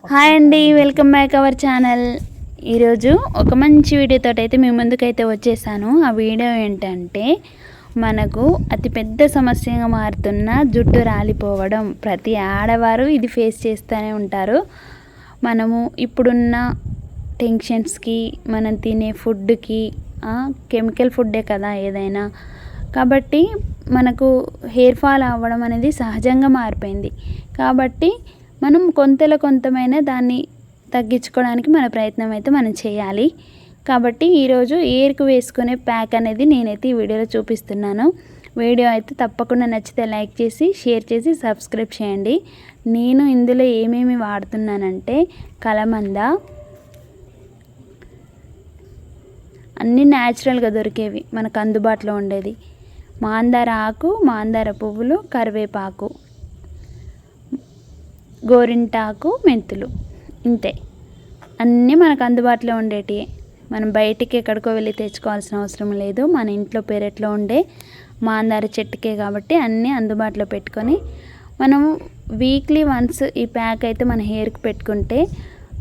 Hi అండి, welcome back our channel. ఈరోజు ఒక మంచి వీడియోతో అయితే మీ ముందుకైతే వచ్చేసాను. ఆ వీడియో ఏంటంటే మనకు అతిపెద్ద సమస్యగా మారుతున్న జుట్టు రాలిపోవడం. ప్రతి ఆడవారు ఇది ఫేస్ చేస్తూనే ఉంటారు. మనము ఇప్పుడున్న టెన్షన్స్కి, మనం తినే ఫుడ్కి, కెమికల్ ఫుడ్డే కదా ఏదైనా, కాబట్టి మనకు హెయిర్ ఫాల్ అవ్వడం అనేది సహజంగా మారిపోయింది. కాబట్టి మనం కొంతమైన దాన్ని తగ్గించుకోవడానికి మన ప్రయత్నం అయితే మనం చేయాలి. కాబట్టి ఈరోజు హెయిర్కి వేసుకునే ప్యాక్ అనేది నేనైతే ఈ వీడియోలో చూపిస్తున్నాను. వీడియో అయితే తప్పకుండా నచ్చితే లైక్ చేసి, షేర్ చేసి, సబ్స్క్రైబ్ చేయండి. నేను ఇందులో ఏమేమి వాడుతున్నానంటే కలమంద, అన్నీ న్యాచురల్గా దొరికేవి, మనకు అందుబాటులో ఉండేది. మాందార ఆకు, మాందార పువ్వులు, కరివేపాకు, గోరింటాకు, మెంతులు, ఇంతే. అన్నీ మనకు అందుబాటులో ఉండేటివి. మనం బయటికి ఎక్కడికో వెళ్ళి తెచ్చుకోవాల్సిన అవసరం లేదు. మన ఇంట్లో పెరట్లో ఉండే మాందార చెట్టుకే కాబట్టి అన్నీ అందుబాటులో పెట్టుకొని మనం వీక్లీ వన్స్ ఈ ప్యాక్ అయితే మన హెయిర్కి పెట్టుకుంటే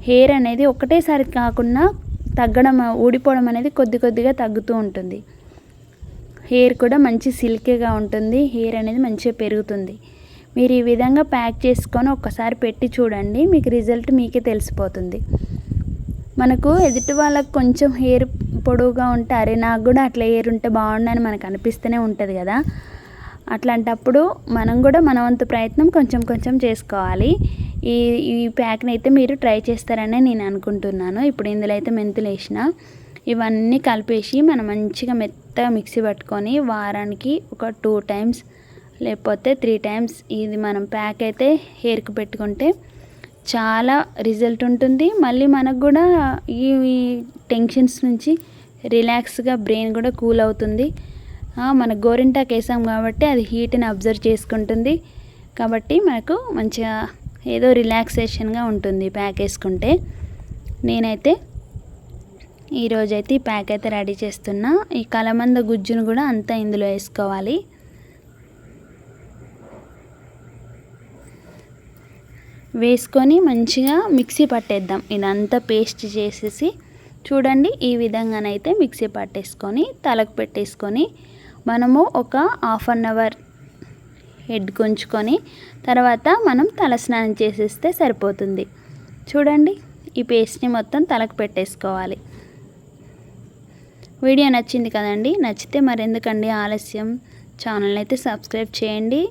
హెయిర్ అనేది ఒకటేసారి కాకుండా తగ్గడం, ఊడిపోవడం అనేది కొద్దిగా తగ్గుతూ ఉంటుంది. హెయిర్ కూడా మంచి సిల్కీగా ఉంటుంది. హెయిర్ అనేది మంచిగా పెరుగుతుంది. మీరు ఈ విధంగా ప్యాక్ చేసుకొని ఒక్కసారి పెట్టి చూడండి, మీకు రిజల్ట్ మీకే తెలిసిపోతుంది. మనకు ఎదుటి వాళ్ళకి కొంచెం హెయిర్ పొడవుగా ఉంటే, అరే నాకు కూడా అట్లా హెయిర్ ఉంటే బాగుండని మనకు అనిపిస్తూనే ఉంటుంది కదా. అట్లాంటప్పుడు మనం కూడా మన వంతు ప్రయత్నం కొంచెం చేసుకోవాలి. ఈ ప్యాక్ని అయితే మీరు ట్రై చేస్తారనే నేను అనుకుంటున్నాను. ఇప్పుడు ఇందులో అయితే మెంతులు వేసిన, ఇవన్నీ కలిపేసి మనం మంచిగా మెత్తగా మిక్సీ పట్టుకొని వారానికి ఒక 2 టైమ్స్ లేకపోతే 3 టైమ్స్ ఇది మనం ప్యాక్ అయితే హెయిర్కి పెట్టుకుంటే చాలా రిజల్ట్ ఉంటుంది. మళ్ళీ మనకు కూడా ఈ టెన్షన్స్ నుంచి రిలాక్స్గా బ్రెయిన్ కూడా కూల్ అవుతుంది. మన గోరింటాకు వేసాం కాబట్టి అది హీట్ని అబ్జర్వ్ చేసుకుంటుంది. కాబట్టి మనకు మంచిగా ఏదో రిలాక్సేషన్గా ఉంటుంది ప్యాక్ వేసుకుంటే. నేనైతే ఈరోజైతే ఈ ప్యాక్ అయితే రెడీ చేస్తున్నా. ఈ కలమంద గుజ్జును కూడా అంతా ఇందులో వేసుకోవాలి. వేసుకొని మంచిగా మిక్సీ పట్టేద్దాం. ఇదంతా పేస్ట్ చేసేసి చూడండి, ఈ విధంగానైతే మిక్సీ పట్టేసుకొని తలకు పెట్టేసుకొని మనము ఒక 1/2 అవర్ హెడ్ కొంచుకొని తర్వాత మనం తలస్నానం చేసేస్తే సరిపోతుంది. చూడండి, ఈ పేస్ట్ని మొత్తం తలకు పెట్టేసుకోవాలి. వీడియో నచ్చింది కదండి. నచ్చితే మరెందుకండి ఆలస్యం, ఛానల్ని అయితే సబ్స్క్రైబ్ చేయండి,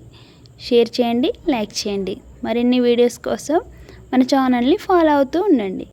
షేర్ చేయండి, లైక్ చేయండి. మరిన్ని వీడియోస్ కోసం మన ఛానల్ని ఫాలో అవుతూ ఉండండి.